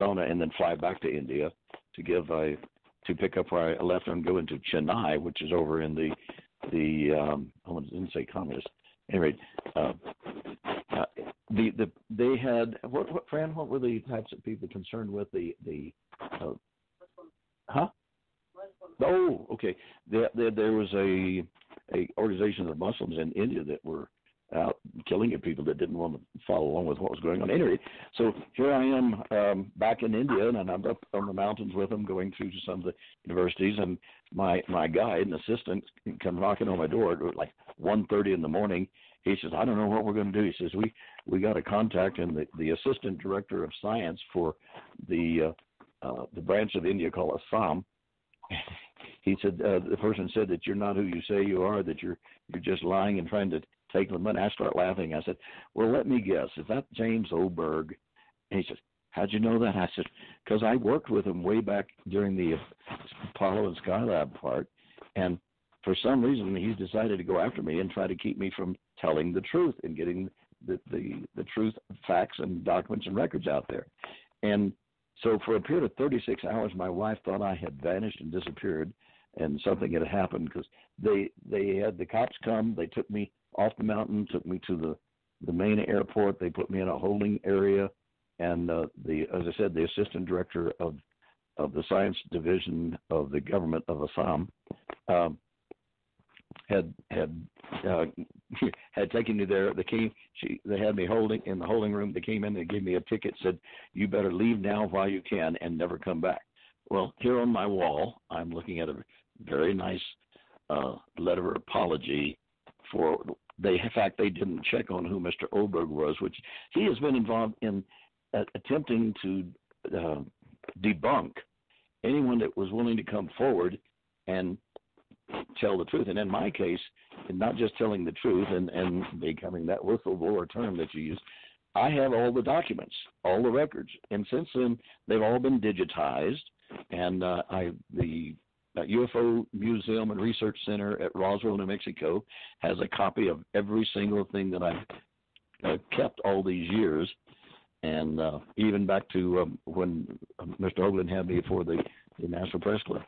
Arizona and then fly back to India to to pick up where I left and go into Chennai, which is over in the I didn't say communist. Anyway, they had what Fran? What were the types of people concerned with huh? Oh, okay. There was a organization of Muslims in India that were out killing people that didn't want to follow along with what was going on. Anyway, so here I am back in India, and I'm up on the mountains with them, going through to some of the universities, and my guide and assistant come knocking on my door at like 1:30 in the morning. He says, I don't know what we're going to do. He says, we got a contact, and the assistant director of science for the branch of India called Assam. He said, the person said that you're not who you say you are, that you're just lying and trying to take the money. I start laughing. I said, well, let me guess. Is that James Oberg? And he said, how'd you know that? I said, because I worked with him way back during the Apollo and Skylab part, and for some reason he's decided to go after me and try to keep me from telling the truth and getting the truth, facts, and documents and records out there. And so for a period of 36 hours, my wife thought I had vanished and disappeared, and something had happened because they had the cops come. They took me off the mountain, took me to the main airport. They put me in a holding area, and as I said, the assistant director of the science division of the government of Assam had taken me there. They had me in the holding room. They came in, they gave me a ticket, said, you better leave now while you can and never come back. Well, here on my wall, I'm looking at a very nice letter of apology for in fact, they didn't check on who Mr. Oberg was, which he has been involved in attempting to debunk anyone that was willing to come forward and tell the truth. And in my case, not just telling the truth and becoming that whistleblower term that you use, I have all the documents, all the records. And since then, they've all been digitized. And the UFO Museum and Research Center at Roswell, New Mexico, has a copy of every single thing that I've kept all these years. And even back to when Mr. Hoagland had me for the National Press Club,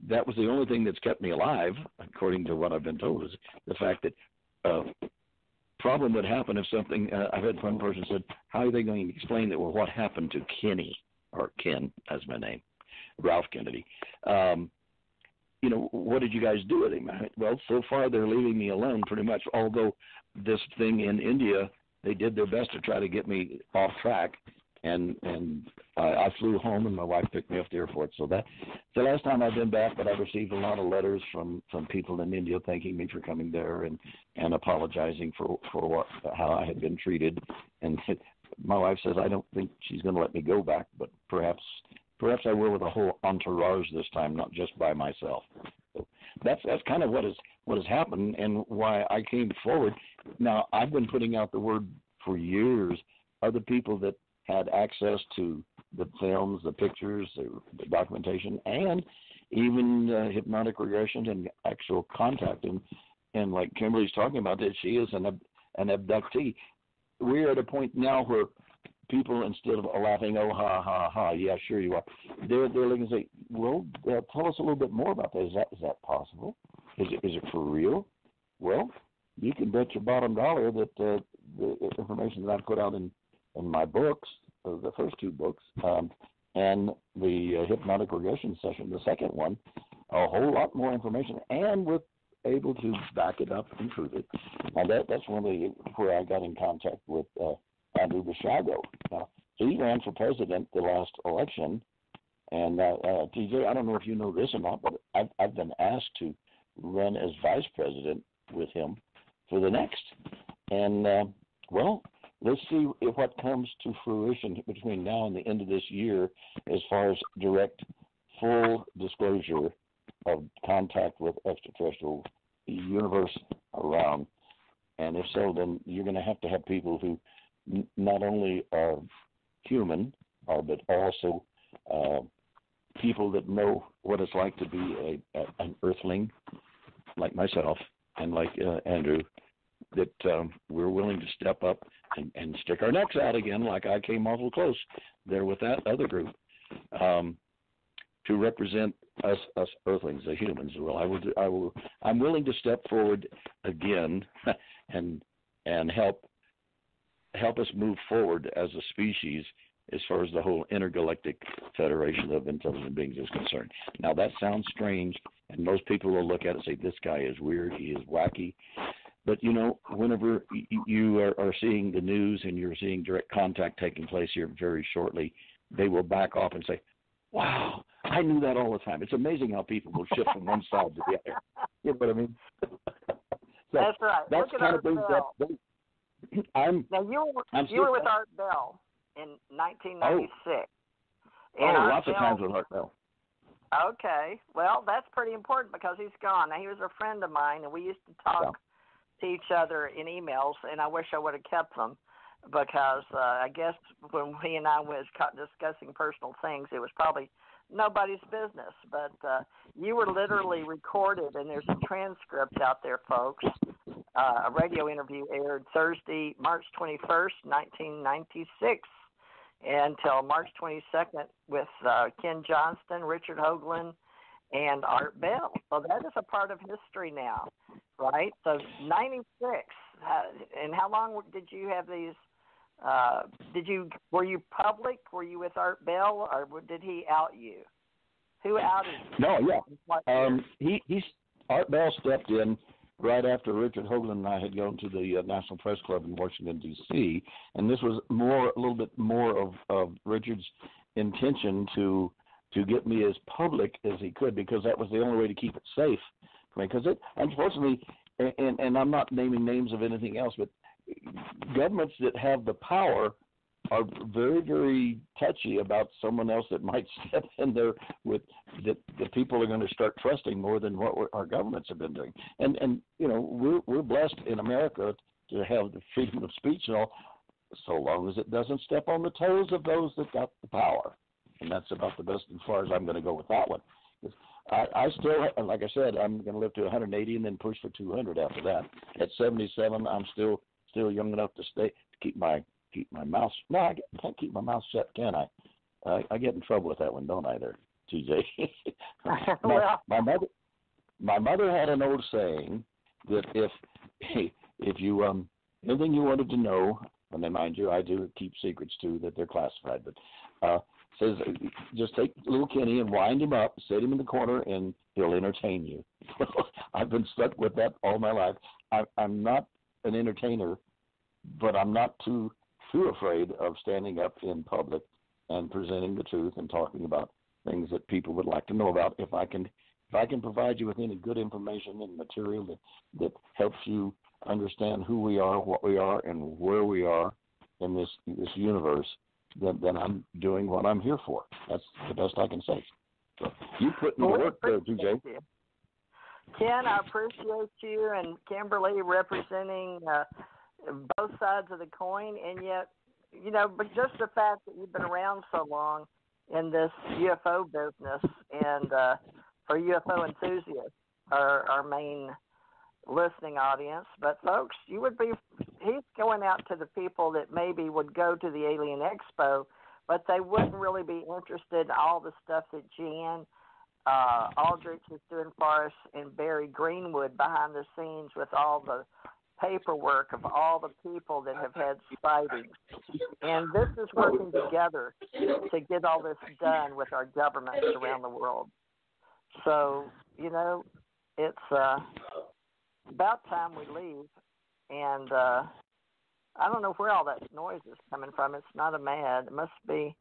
that was the only thing that's kept me alive, according to what I've been told, is the fact that problem would happen if something, I've had one person said, how are they going to explain that? Well, what happened to Kenny, or Ken, that's my name, Ralph Kennedy. What did you guys do with him? Well, so far they're leaving me alone pretty much, although this thing in India, they did their best to try to get me off track, and I flew home, and my wife picked me up at the airport. So that's the last time I've been back, but I've received a lot of letters from people in India thanking me for coming there and apologizing for how I had been treated. And my wife says, I don't think she's going to let me go back, but perhaps I will with a whole entourage this time, not just by myself. So that's kind of what has happened and why I came forward. Now, I've been putting out the word for years. Other people that had access to the films, the pictures, the documentation, and even hypnotic regression and actual contact. And like Kimberly's talking about that, she is an abductee. We're at a point now where people, instead of laughing, oh, ha, ha, ha, yeah, sure you are, they're looking and say, well, tell us a little bit more about that. Is that possible? Is it for real? Well, you can bet your bottom dollar that the information that I put out in my books, the first two books, and the hypnotic regression session, the second one, a whole lot more information, and we're able to back it up and prove it. And that's really where I got in contact with Andrew Bashago. He ran for president the last election, and TJ, I don't know if you know this or not, but I've been asked to run as vice president with him for the next. And, well, let's see what comes to fruition between now and the end of this year as far as direct, full disclosure of contact with extraterrestrial universe around. And if so, then you're going to have people who not only are human, but also people that know what it's like to be an earthling like myself and like Andrew, that we're willing to step up and stick our necks out again, like I came awful close there with that other group, to represent us Earthlings, the humans. Well, I'm willing to step forward again and help us move forward as a species as far as the whole intergalactic federation of intelligent beings is concerned. Now, that sounds strange, and most people will look at it and say, this guy is weird, he is wacky. But, you know, whenever you are seeing the news and you're seeing direct contact taking place here very shortly, they will back off and say, wow, I knew that all the time. It's amazing how people will shift from one side to the other. You know what I mean? That's right. That's kind of things that you were with Art Bell in 1996. Lots of times with Art Bell. Okay. Well, that's pretty important because he's gone. Now, he was a friend of mine, and we used to talk to each other in emails, and I wish I would have kept them because I guess when he and I was discussing personal things, it was probably nobody's business. But you were literally recorded, and there's a transcript out there, folks. A radio interview aired Thursday, March 21st, 1996, until March 22nd with Ken Johnston, Richard Hoagland, and Art Bell. So that is a part of history now, right? So 96. And how long did you have these? Were you public? Were you with Art Bell, or did he out you? Who outed you? No, yeah. Art Bell stepped in right after Richard Hoagland and I had gone to the National Press Club in Washington, D.C., and this was a little bit more of Richard's intention to get me as public as he could, because that was the only way to keep it safe for me. Because unfortunately, and I'm not naming names of anything else, but governments that have the power are very, very touchy about someone else that might step in there with that the people are going to start trusting more than what our governments have been doing. And you know, we're blessed in America to have the freedom of speech and all, so long as it doesn't step on the toes of those that got the power. And that's about the best as far as I'm going to go with that one. I still, like I said, I'm going to live to 180 and then push for 200 after that. At 77, I'm still young enough to keep my mouth. No, I can't keep my mouth shut, can I? I get in trouble with that one, don't I, there, TJ? my mother had an old saying that if you anything you wanted to know, and then mind you, I do keep secrets too that they're classified, but says just take little Kenny and wind him up, set him in the corner, and he'll entertain you. I've been stuck with that all my life. I'm not an entertainer, but I'm not too afraid of standing up in public and presenting the truth and talking about things that people would like to know about. If I can provide you with any good information and material that helps you understand who we are, what we are, and where we are in this universe, then I'm doing what I'm here for. That's the best I can say. So you put in the work there, DJ. Ken, I appreciate you and Kimberly representing both sides of the coin, and yet, you know, but just the fact that you've been around so long in this UFO business, and for UFO enthusiasts, our main listening audience. But folks, he's going out to the people that maybe would go to the Alien Expo, but they wouldn't really be interested in all the stuff that Jan Aldrich is doing for us, and Barry Greenwood behind the scenes with all the paperwork of all the people that have had sightings. And this is working together to get all this done with our governments around the world. So, you know, it's about time we leave. And I don't know where all that noise is coming from. It's not a mad. It must be.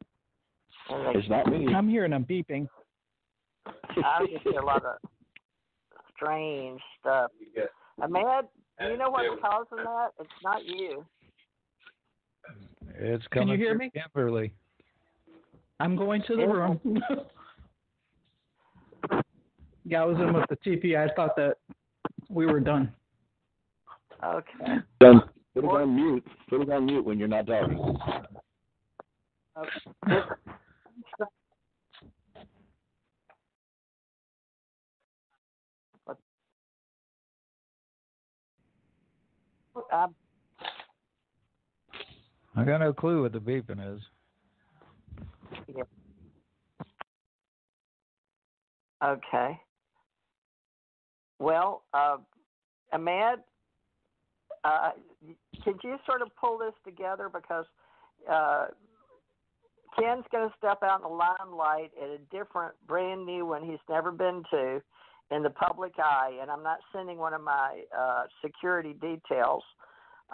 It's not me. I'm hearing them beeping. I just hear a lot of strange stuff. Ahmed, do you know what's causing that? It's not you. It's coming. Can you hear me, Kimberly? I'm going to the room. Yeah, I was in with the TP. I thought that we were done. Okay. Done. Put it on mute. Put it on mute when you're not talking. Okay. I got no clue what the beeping is. Yeah. Okay. Well, Ahmed, could you sort of pull this together, because Ken's going to step out in the limelight at a different, brand new one he's never been to in the public eye, and I'm not sending one of my security details.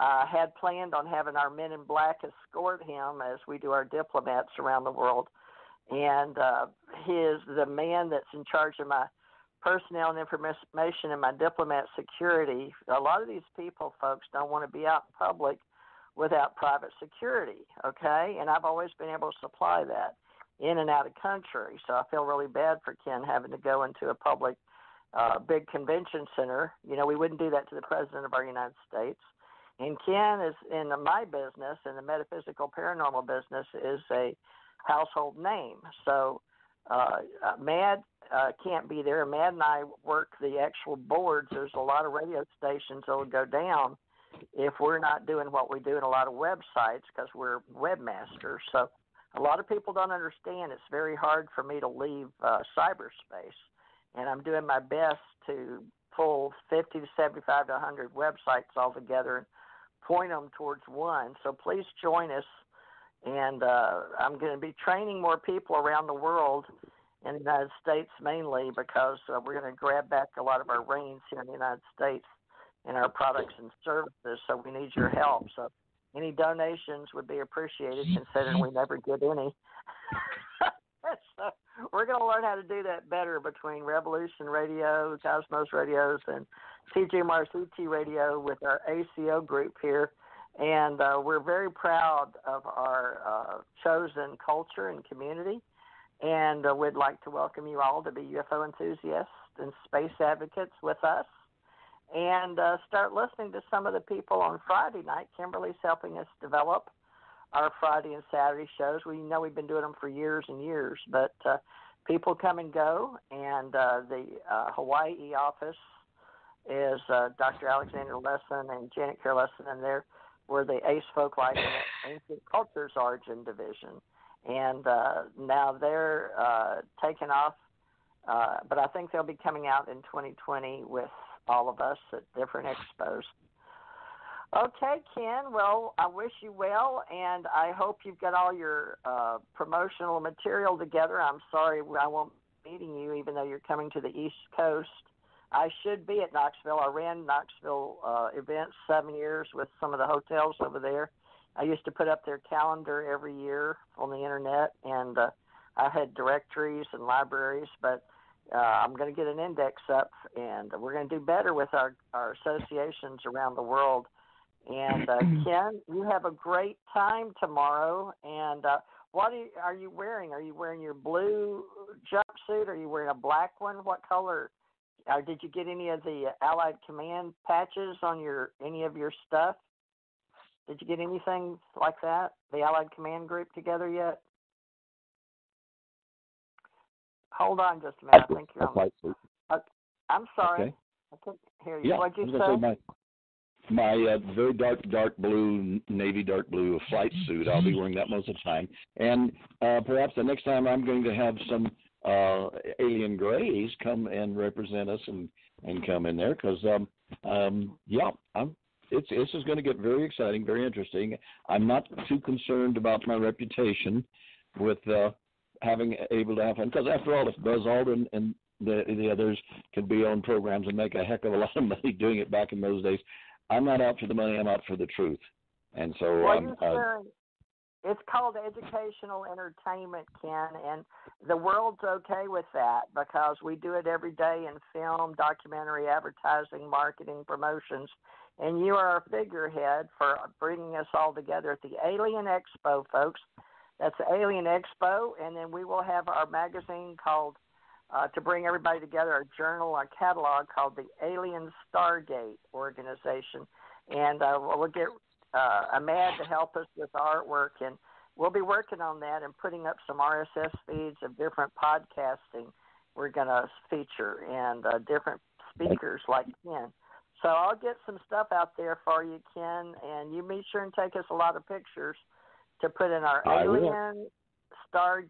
I had planned on having our men in black escort him as we do our diplomats around the world, and the man that's in charge of my personnel and information and my diplomat security. A lot of these people, folks, don't want to be out in public without private security, okay? And I've always been able to supply that in and out of country. So I feel really bad for Ken having to go into a public big convention center. You know, we wouldn't do that to the President of our United States. And Ken is in my business, in the metaphysical paranormal business, is a household name. So Mad can't be there. Mad and I work the actual boards. There's a lot of radio stations that will go down if we're not doing what we do in a lot of websites, because we're webmasters. So a lot of people don't understand it's very hard for me to leave cyberspace. And I'm doing my best to pull 50 to 75 to 100 websites all together and point them towards one. So please join us. And I'm going to be training more people around the world, in the United States mainly, because we're going to grab back a lot of our reins here in the United States in our products and services. So we need your help. So any donations would be appreciated, considering we never get any. So we're going to learn how to do that better between Revolution Radio, Cosmos Radios, and TJ Morris ET Radio with our ACO group here. And we're very proud of our chosen culture and community. And we'd like to welcome you all to be UFO enthusiasts and space advocates with us. And start listening to some of the people on Friday night. Kimberly's helping us develop our Friday and Saturday shows. We know we've been doing them for years and years, but people come and go. And the Hawaii office is Dr. Alexander Lesson and Janet Kerr Lesson, and we're the ACE Folk Life and Ancient Cultures Origin Division. And now they're taking off, but I think they'll be coming out in 2020 with all of us at different expos. Okay, Ken, well, I wish you well, and I hope you've got all your promotional material together. I'm sorry I won't be meeting you, even though you're coming to the East Coast. I should be at Knoxville. I ran Knoxville events 7 years with some of the hotels over there. I used to put up their calendar every year on the internet, and I had directories and libraries, but I'm going to get an index up, and we're going to do better with our associations around the world. And Ken, you have a great time tomorrow. And what are you wearing? Are you wearing your blue jumpsuit? Are you wearing a black one? What color? Did you get any of the Allied Command patches on any of your stuff? Did you get anything like that? The Allied Command group together yet? Hold on just a minute. I think you're on. I'm sorry. Okay. I couldn't hear you. Yeah, What'd you say? My very dark blue, navy dark blue flight suit. I'll be wearing that most of the time. And perhaps the next time I'm going to have some alien grays come and represent us and come in there, because this is going to get very exciting, very interesting. I'm not too concerned about my reputation with having able to have fun, because after all, if Buzz Aldrin and the others could be on programs and make a heck of a lot of money doing it back in those days, I'm not out for the money. I'm out for the truth. And so it's called educational entertainment, Ken, and the world's okay with that, because we do it every day in film, documentary, advertising, marketing, promotions, and you are our figurehead for bringing us all together at the ALIEN XPO, folks. That's the ALIEN XPO, and then we will have our magazine called, to bring everybody together, our journal, our catalog called the Alien Stargate Organization, and we'll get Ahmad to help us with artwork, and we'll be working on that and putting up some RSS feeds of different podcasting we're going to feature, and different speakers like Ken. So I'll get some stuff out there for you, Ken, and you be sure and take us a lot of pictures to put in our I will. alien star